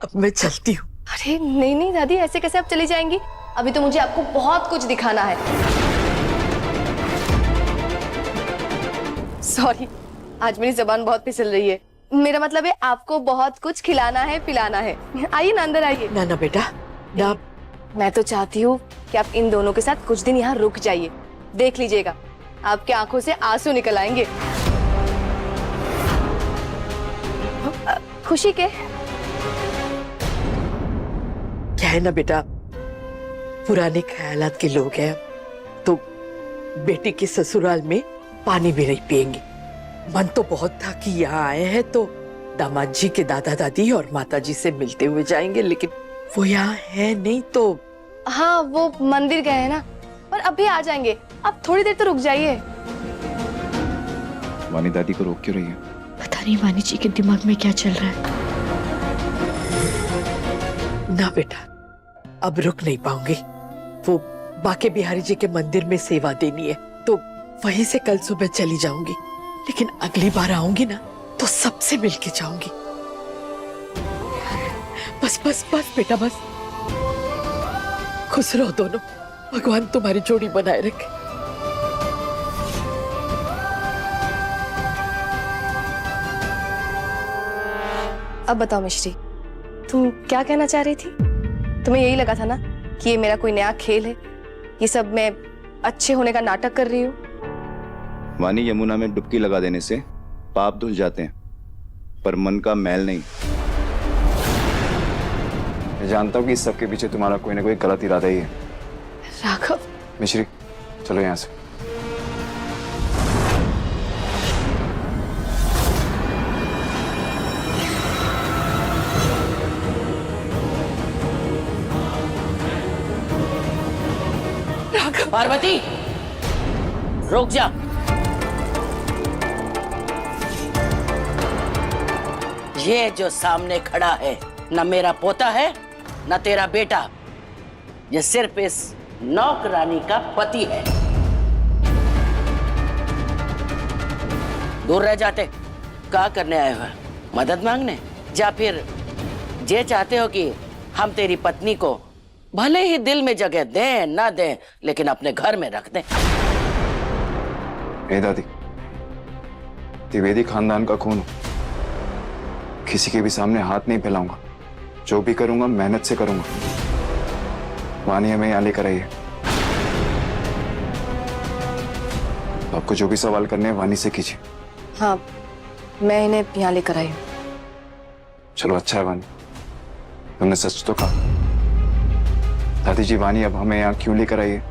अब मैं चलती हूँ। अरे नहीं नहीं दादी, ऐसे कैसे आप चली जाएंगी? अभी तो मुझे आपको बहुत कुछ दिखाना है। सॉरी, आज मेरी जबान बहुत फिसल रही है। मेरा मतलब है आपको बहुत कुछ खिलाना है, पिलाना है। आइए ना, अंदर आइए। ना ना बेटा ना। मैं तो चाहती हूँ कि आप इन दोनों के साथ कुछ दिन यहाँ रुक जाइए। देख लीजिएगा, आपके आंखों से आंसू निकल आएंगे। खुशी के क्या है ना बेटा, पुराने ख्यालात के लोग हैं तो बेटी के ससुराल में पानी भी नहीं पिएंगे। मन तो बहुत था कि यहाँ आए हैं तो दामाद जी के दादा दादी और माता जी से मिलते हुए जाएंगे, लेकिन वो यहाँ है नहीं तो। हाँ, वो मंदिर गए हैं ना, पर अभी आ जाएंगे। आप थोड़ी देर तो रुक जाइए। वानी दादी को रोक क्यों रही है? पता नहीं वानी जी के दिमाग में क्या चल रहा है। ना बेटा, अब रुक नहीं पाऊंगी। वो बाके बिहारी जी के मंदिर में सेवा देनी है तो वहीं से कल सुबह चली जाऊंगी, लेकिन अगली बार आऊंगी ना तो सबसे मिलके जाऊंगी। बस बस बस बेटा बस। खुश रहो दोनों, भगवान तुम्हारी जोड़ी बनाए रखे। अब बताओ मिश्री, तुम क्या कहना चाह रही थी? तुम्हें यही लगा था ना कि ये मेरा कोई नया खेल है, ये सब मैं अच्छे होने का नाटक कर रही हूँ? वानी, यमुना में डुबकी लगा देने से पाप धुल जाते हैं, पर मन का मैल नहीं। मैं जानता हूँ कि इस सब के पीछे तुम्हारा कोई ना कोई गलत इरादा ही है। राघव, मिश्री, चलो यहाँ से। पार्वती, रुक जा। ये जो सामने खड़ा है न मेरा पोता है न तेरा बेटा, ये सिर्फ इस नौकरानी का पति है। दूर रह जाते। क्या करने आए हो? मदद मांगने? या फिर ये चाहते हो कि हम तेरी पत्नी को भले ही दिल में जगह दें ना दें, लेकिन अपने घर में रख दें? ए दादी, त्रिवेदी खानदान का खून हूं। किसी के भी सामने हाथ नहीं फैलाऊंगा। जो भी करूंगा मेहनत से करूंगा। वानी हमें यहाँ लेकर आई है, तो आपको जो भी सवाल करने हैं वानी से कीजिए। हाँ, मैं इन्हें यहाँ लेकर आई हूँ। चलो अच्छा है वानी, तुमने सच तो कहा। दादी जी, वानी अब हमें यहाँ क्यों लेकर आई है,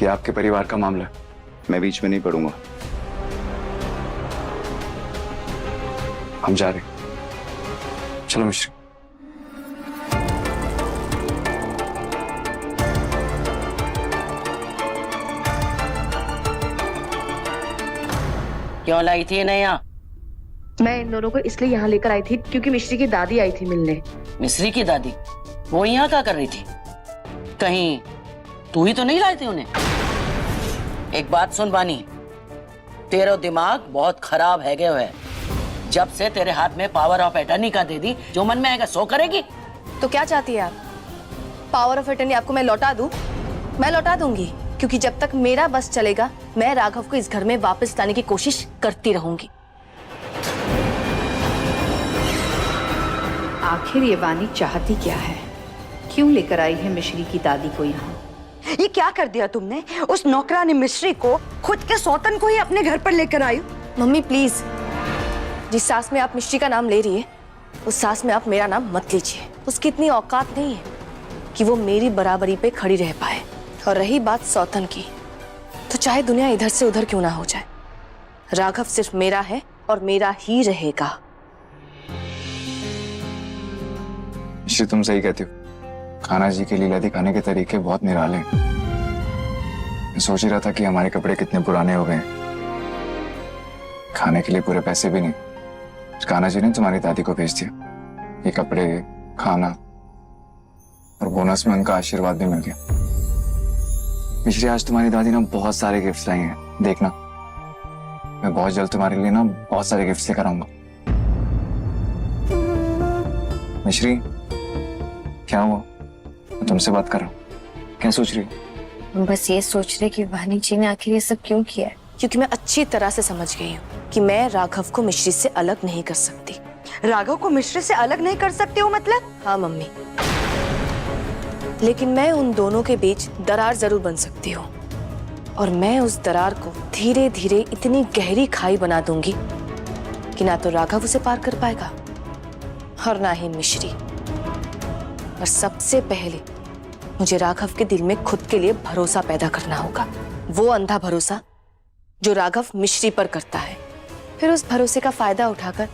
ये आपके परिवार का मामला है। मैं बीच में नहीं पड़ूंगा। हम जा रहे। चलो मिश्री। क्यों लाई थी इन्हें यहाँ? मैं इन दोनों को इसलिए यहाँ लेकर आई थी क्योंकि मिश्री की दादी आई थी मिलने। मिश्री की दादी? वो यहाँ क्या कर रही थी? कहीं तू ही तो नहीं लाई थी उन्हें? एक बात सुन वानी, तेरा दिमाग बहुत खराब है गया है। जब से तेरे हाथ में पावर ऑफ अटर्नी का दे दी, जो मन में आएगा सो करेगी। तो क्या चाहती है आप? पावर ऑफ अटर्नी आपको मैं लौटा दूं? मैं लौटा दूंगी, क्योंकि जब तक मेरा बस चलेगा मैं राघव को इस घर में वापस लाने की कोशिश करती रहूंगी। आखिर ये वानी चाहती क्या है? क्यों लेकर आई है मिश्री की दादी को यहाँ? ये क्या कर दिया तुमने? उस नौकरानी मिश्री को, खुद के सौतन को ही अपने घर पर लेकर आई। मम्मी प्लीज, जिस सास में आप मिश्री का नाम ले रही है उस सास में आप मेरा नाम मत लीजिए। उसकी इतनी औकात नहीं है कि वो मेरी बराबरी पे खड़ी रह पाए। और रही बात सौतन की, तो चाहे दुनिया इधर से उधर क्यों ना हो जाए, राघव सिर्फ मेरा है और मेरा ही रहेगा। मिश्री, तुम सही कहती हो। खाना जी के लीला दिखाने के तरीके बहुत निराले हैं। मैं सोच ही रहा था कि हमारे कपड़े कितने पुराने हो गए हैं। खाने के लिए पूरे पैसे भी नहीं, कान्हा जी ने तुम्हारी दादी को भेज दिया। ये कपड़े, खाना और बोनस में उनका आशीर्वाद भी मिल गया। मिश्री, आज तुम्हारी दादी ना बहुत सारे गिफ्ट्स लाई हैं, देखना। मैं बहुत जल्द तुम्हारे लिए ना बहुत सारे गिफ्ट्स लेकर आऊंगा। मिश्री, क्या हुआ? मैं तुमसे बात कर रहा हूँ, क्या सोच रही हो? हम बस ये सोच रहे कि वानी जी ने आखिर ये सब क्यों किया है, क्योंकि मैं अच्छी तरह से समझ गई हूँ कि मैं राघव को मिश्री से अलग नहीं कर सकती। राघव को मिश्री से अलग नहीं कर सकते हो मतलब? हाँ मम्मी, लेकिन मैं उन दोनों के बीच दरार जरूर बन सकती हूँ, और मैं उस दरार को धीरे धीरे इतनी गहरी खाई बना दूंगी कि ना तो राघव उसे पार कर पाएगा और ना ही मिश्री। और सबसे पहले मुझे राघव के दिल में खुद के लिए भरोसा पैदा करना होगा, वो अंधा भरोसा जो राघव मिश्री पर करता है। फिर उस भरोसे का फायदा उठाकर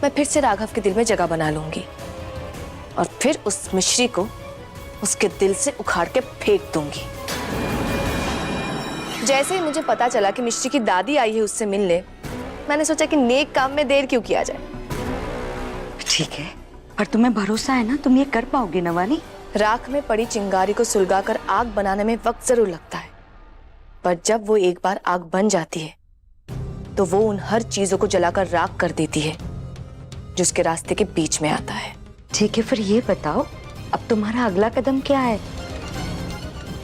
मैं फिर से राघव के दिल में जगह बना लूंगी और फिर उस मिश्री को उसके दिल से उखाड़ के फेंक दूंगी। जैसे ही मुझे पता चला कि मिश्री की दादी आई है उससे मिलने, मैंने सोचा कि नेक काम में देर क्यों किया जाए। ठीक है, पर तुम्हें भरोसा है ना, तुम ये कर पाओगे ना वानी? राख में पड़ी चिंगारी को सुलगाकर आग बनाने में वक्त जरूर लगता है, पर जब वो एक बार आग बन जाती है तो वो उन हर चीजों को जलाकर राख कर देती है जो उसके रास्ते के बीच में आता है। ठीक है, फिर ये बताओ अब तुम्हारा अगला कदम क्या है?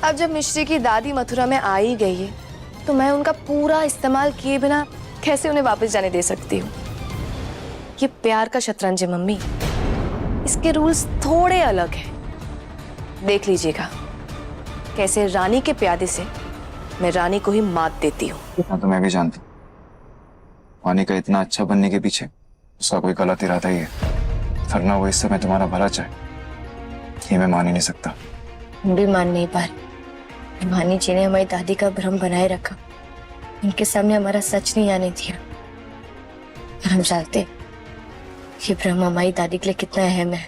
अब जब मिश्री की दादी मथुरा में आ ही गई है तो मैं उनका पूरा इस्तेमाल किए बिना कैसे उन्हें वापस जाने दे सकती हूँ। ये प्यार का शतरंज है मम्मी, इसके रूल्स थोड़े अलग हैं। देख लीजिएगा कैसे रानी के प्यादे से मैं रानी को ही मात देती हूँ। इतना तो मैं भी जानता हूँ, वानी का इतना अच्छा बनने के पीछे उसका कोई गलत इरादा ही है, वरना वो इस समय तुम्हारा भला चाहे, ये मैं मान ही नहीं सकता। हम भी मान नहीं पा रहे। वानी जी ने हमारी दादी का भ्रम बनाए रखा, उनके सामने हमारा सच नहीं आने दिया, और हम जानते ये भ्रम हमारी दादी के लिए कितना अहम है।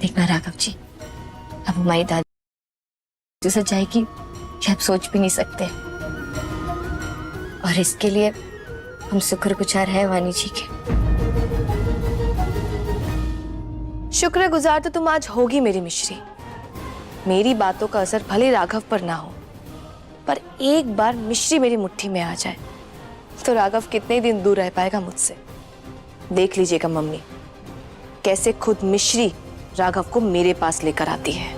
देखना राघव जी, अब हमारी दादी जो सच जाएगी ये आप सोच भी नहीं सकते, और इसके लिए हम शुक्रगुजार हैं वानी जी के। शुक्रगुजार तो तुम आज होगी मेरी मिश्री। मेरी बातों का असर भले राघव पर ना हो, पर एक बार मिश्री मेरी मुट्ठी में आ जाए तो राघव कितने दिन दूर रह पाएगा मुझसे। देख लीजिएगा मम्मी कैसे खुद मिश्री राघव को मेरे पास लेकर आती है।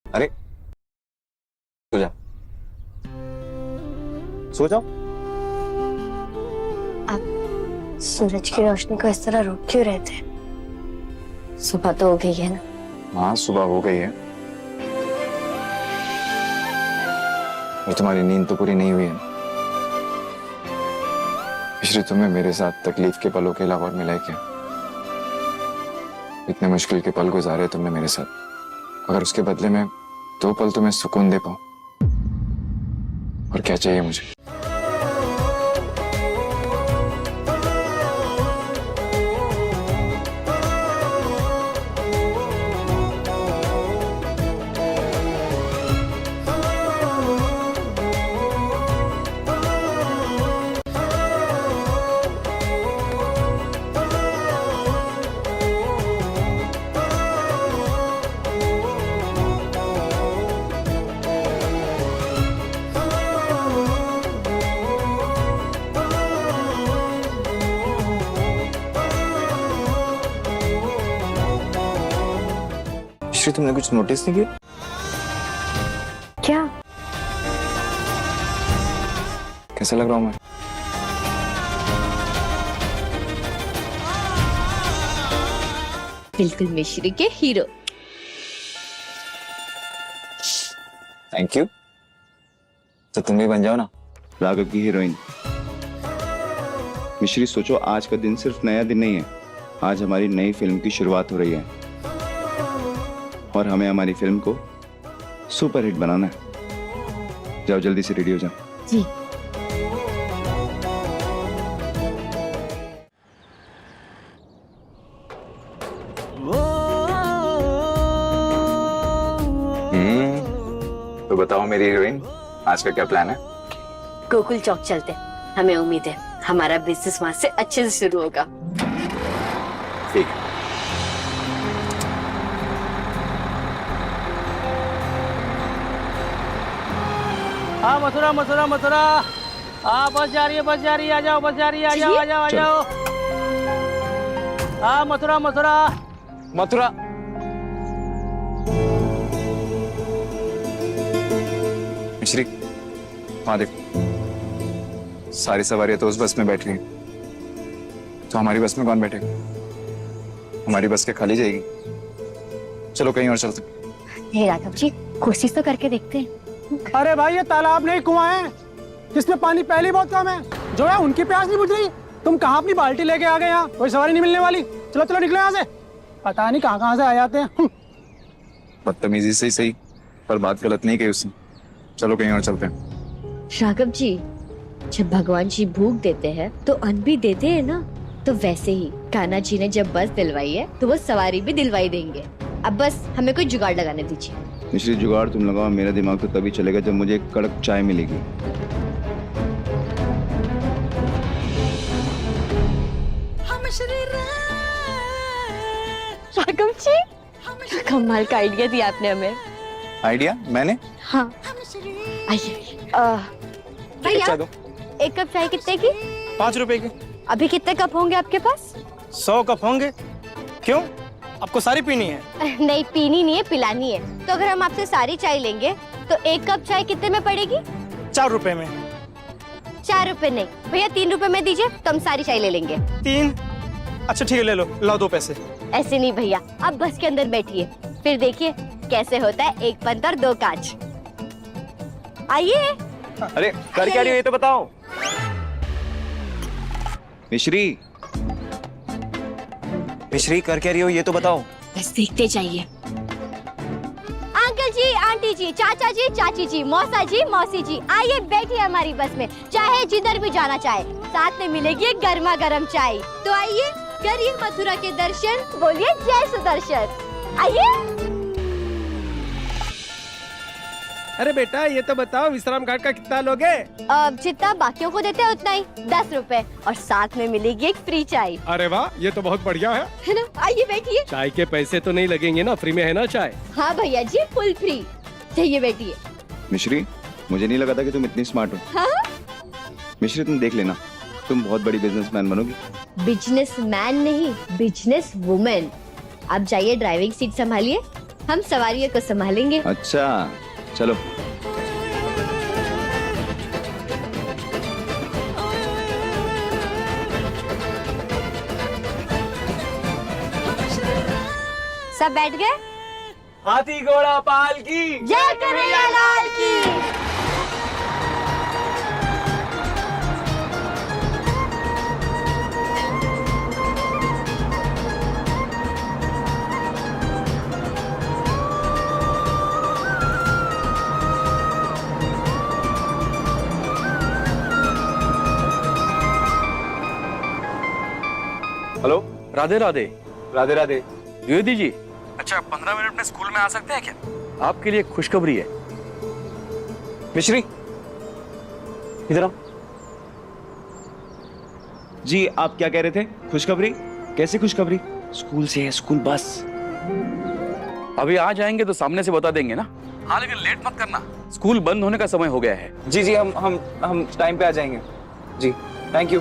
अरे सो जा, सो जाओ। आप सूरज की रोशनी को इस तरह रोक क्यों रहे थे? सुबह तो हो गई है ना। हाँ सुबह हो गई है, और तुम्हारी नींद तो पूरी नहीं हुई है। मिश्री, तुम्हें मेरे साथ तकलीफ के पलों के अलावा और मिला है क्या? इतने मुश्किल के पल गुजारे तुमने मेरे साथ, अगर उसके बदले में 2 पल तुम्हें सुकून दे पाऊं, और क्या चाहिए मुझे? मिश्री, तुमने कुछ नोटिस नहीं किया? क्या? कैसा लग रहा हूं मैं? बिल्कुल मिश्री के हीरो। Thank you. तो तुम भी बन जाओ ना राघव की हीरोइन। मिश्री सोचो, आज का दिन सिर्फ नया दिन नहीं है, आज हमारी नई फिल्म की शुरुआत हो रही है और हमें हमारी फिल्म को सुपरहिट बनाना है। जाओ जल्दी से रेडी हो जाओ। जी। तो बताओ मेरी हीरोइन, आज का क्या प्लान है? गोकुल चौक चलते हैं। हमें उम्मीद है हमारा बिजनेस वहां से अच्छे से शुरू होगा। ठीक है। हाँ मथुरा मथुरा मथुरा। हाँ बस जा रही है, बस जा रही है, आ जाओ, बस जा रही है, आ जाओ आ जाओ आ जाओ। हाँ मथुरा मथुरा मथुरा। मिश्री, हाँ देखो, सारी सवारियां तो उस बस में बैठ रही हैं, तो हमारी बस में कौन बैठेगा? हमारी बस के खाली जाएगी। चलो कहीं और चलते। हे राघव जी, कोशिश तो करके देखते हैं। अरे भाई ये तालाब नहीं कुआं है, जिसमें पानी पहले बहुत कम है, जो है उनकी प्यास नहीं बुझ रही। तुम कहाँ अपनी बाल्टी लेके आ गए? यहाँ कोई सवारी नहीं मिलने वाली। चलो चलो निकलो यहाँ से, पता नहीं कहाँ से आ जाते हैं। बदतमीजी से ही सही, पर बात गलत नहीं कही उसने। चलो कहीं और चलते हैं। राघव जी, जब भगवान जी भूख देते हैं तो अन्न भी देते हैं ना, तो वैसे ही कान्हा जी ने जब बस दिलवाई है तो वो सवारी भी दिलवाई देंगे। अब बस हमें कोई जुगाड़ लगाने दीजिए। मिश्री, जुगाड़ तुम लगाओ, मेरा दिमाग तो तभी चलेगा जब मुझे एक कड़क चाय मिलेगी। राघव जी, कमाल का आइडिया दिया आपने हमें। आइडिया? मैंने? हाँ, आइए। भैया, एक कप चाय कितने की? 5 रुपए के। अभी कितने कप होंगे आपके पास? 100 कप होंगे। क्यों, आपको सारी पीनी है? नहीं, पीनी नहीं है, पिलानी है। तो अगर हम आपसे सारी चाय लेंगे तो एक कप चाय कितने में पड़ेगी? 4 रुपए में। 4 रुपए नहीं भैया, 3 रुपए में दीजिए, तो हम सारी चाय ले लेंगे। 3? अच्छा ठीक है, ले लो, लाओ 2 पैसे। ऐसे नहीं भैया, आप बस के अंदर बैठिए, फिर देखिए कैसे होता है 1 पंत और 2 कांच। आइए। अरे कर क्या रही हो ये तो बताओ। मिश्री, मिश्री कर क्या रही हो ये तो बताओ। बस देखते जाइए। अंकल जी, आंटी जी, चाचा जी, चाची जी, मौसा जी, मौसी जी, आइए बैठिए हमारी बस में, चाहे जिधर भी जाना चाहे। साथ में मिलेगी एक गर्मा गर्म चाय। तो आइए, करिए मथुरा के दर्शन, बोलिए जय सुदर्शन। आइए। अरे बेटा ये तो बताओ, विश्राम घाट का कितना लोगे? जितना बाकियों को देते हैं उतना ही, 10 रुपए, और साथ में मिलेगी एक फ्री चाय। अरे वाह, ये तो बहुत बढ़िया है ना? आइए बैठिए। चाय के पैसे तो नहीं लगेंगे ना, फ्री में है ना चाय? हाँ भैया जी, फुल फ्री। चाहिए बैठिए। मिश्री, मुझे नहीं लगा था कि तुम इतनी स्मार्ट हो। हाँ? मिश्री, तुम देख लेना, तुम बहुत बड़ी बिजनेसमैन बनोगी। बिजनेसमैन नहीं, बिजनेस वुमेन। आप जाइए, ड्राइविंग सीट संभालिए, हम सवारियों को संभालेंगे। अच्छा चलो। सब बैठ गए? हाथी घोड़ा पाल की जय कन्हैया लाल की। हेलो। राधे राधे। राधे राधे। द्विवेदी जी, अच्छा 15 मिनट में स्कूल में आ सकते हैं क्या? आपके लिए खुशखबरी है। मिश्री इधर आओ। जी आप क्या कह रहे थे? खुशखबरी? कैसे खुशखबरी? स्कूल से है, स्कूल बस। अभी आ जाएंगे तो सामने से बता देंगे ना। हाँ लेकिन लेट मत करना, स्कूल बंद होने का समय हो गया है। जी जी, हम टाइम पे आ जाएंगे। जी थैंक यू।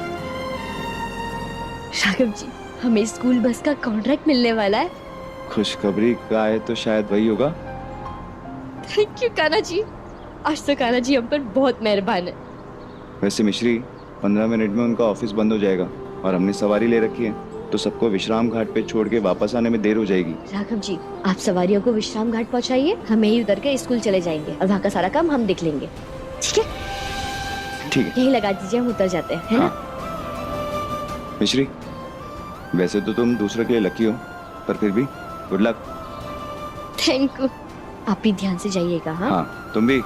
राघव जी, हमें स्कूल बस का कॉन्ट्रैक्ट मिलने वाला है। खुशखबरी का है तो शायद वही होगा। थैंक यू कान्हा जी, आज तो कान्हा जी हम पर बहुत मेहरबान है। वैसे मिश्री, 15 मिनट में उनका ऑफिस बंद हो जाएगा और हमने सवारी ले रखी है, तो सबको विश्राम घाट पे छोड़ के वापस आने में देर हो जाएगी। राघव जी, आप सवारियों को विश्राम घाट पहुंचाइए, हम यही उतर के स्कूल चले जाएंगे और वहाँ का सारा काम हम देख लेंगे। ठीक है? ठीक है। यही लगा दीजिए, हम उतर जाते हैं, है ना? मिश्री, वैसे तो तुम दूसरे के लिए लकी हो, पर फिर भी गुड लक। Thank you. आप भी ध्यान से जाइएगा। हाँ, हाँ, तुम भी।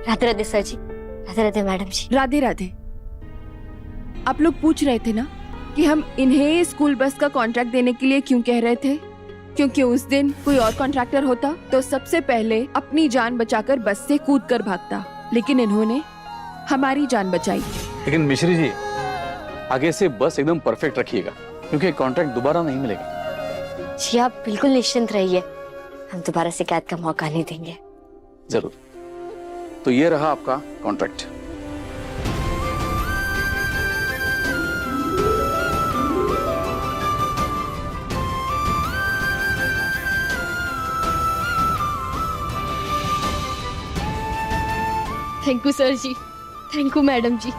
राधे राधे सर जी, राधे राधे मैडम जी। राधे राधे। आप लोग पूछ रहे थे ना कि हम इन्हें स्कूल बस का कॉन्ट्रैक्ट देने के लिए क्यों कह रहे थे? क्योंकि उस दिन कोई और कॉन्ट्रैक्टर होता तो सबसे पहले अपनी जान बचाकर बस से कूद कर भागता, लेकिन इन्होंने हमारी जान बचाई। लेकिन मिश्री जी, आगे से बस एकदम परफेक्ट रखिएगा, क्योंकि कॉन्ट्रैक्ट दोबारा नहीं मिलेगा। जी आप बिल्कुल निश्चिंत रहिए, हम दोबारा शिकायत का मौका नहीं देंगे। जरूर। तो ये रहा आपका contract. Thank you sir ji, thank you madam ji.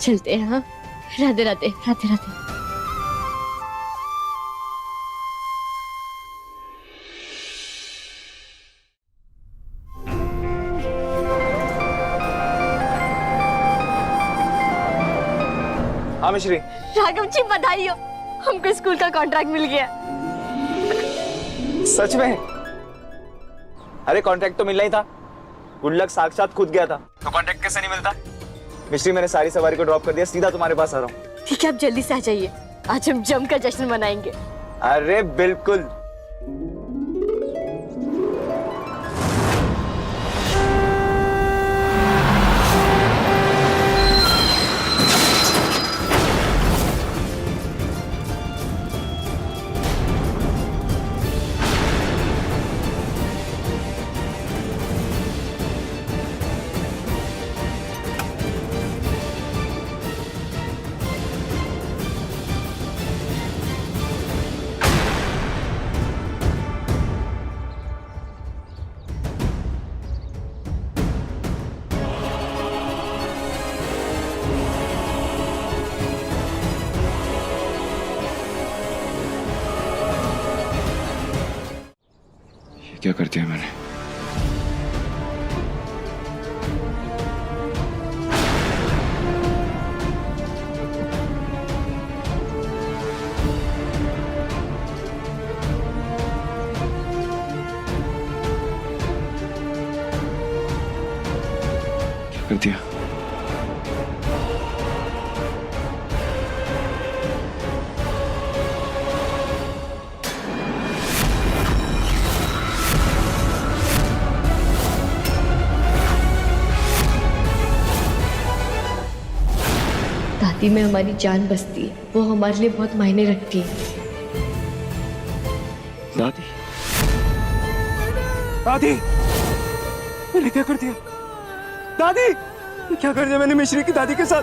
चलते हैं। हाँ, राधे राधे, राधे राधे। हाँ मिश्री। राघव जी बधाई हो, हमको स्कूल का कॉन्ट्रैक्ट मिल गया। सच में? अरे कॉन्ट्रैक्ट तो मिलना ही था, गुड लक साक्षात खुद गया था, तो कॉन्ट्रैक्ट कैसे नहीं मिलता? मिश्री, मैंने सारी सवारी को ड्रॉप कर दिया, सीधा तुम्हारे पास आ रहा हूँ। ठीक है, आप जल्दी से आ जाइए, आज हम जमकर जश्न मनाएंगे। अरे बिल्कुल। क्या कर दिया मैंने? क्या कर दिया? दादी में हमारी जान बसती है, वो हमारे लिए बहुत मायने रखती है। दादी? दादी, मैंने क्या कर दिया? दादी, क्या कर दिया मैंने मिश्री की दादी के साथ?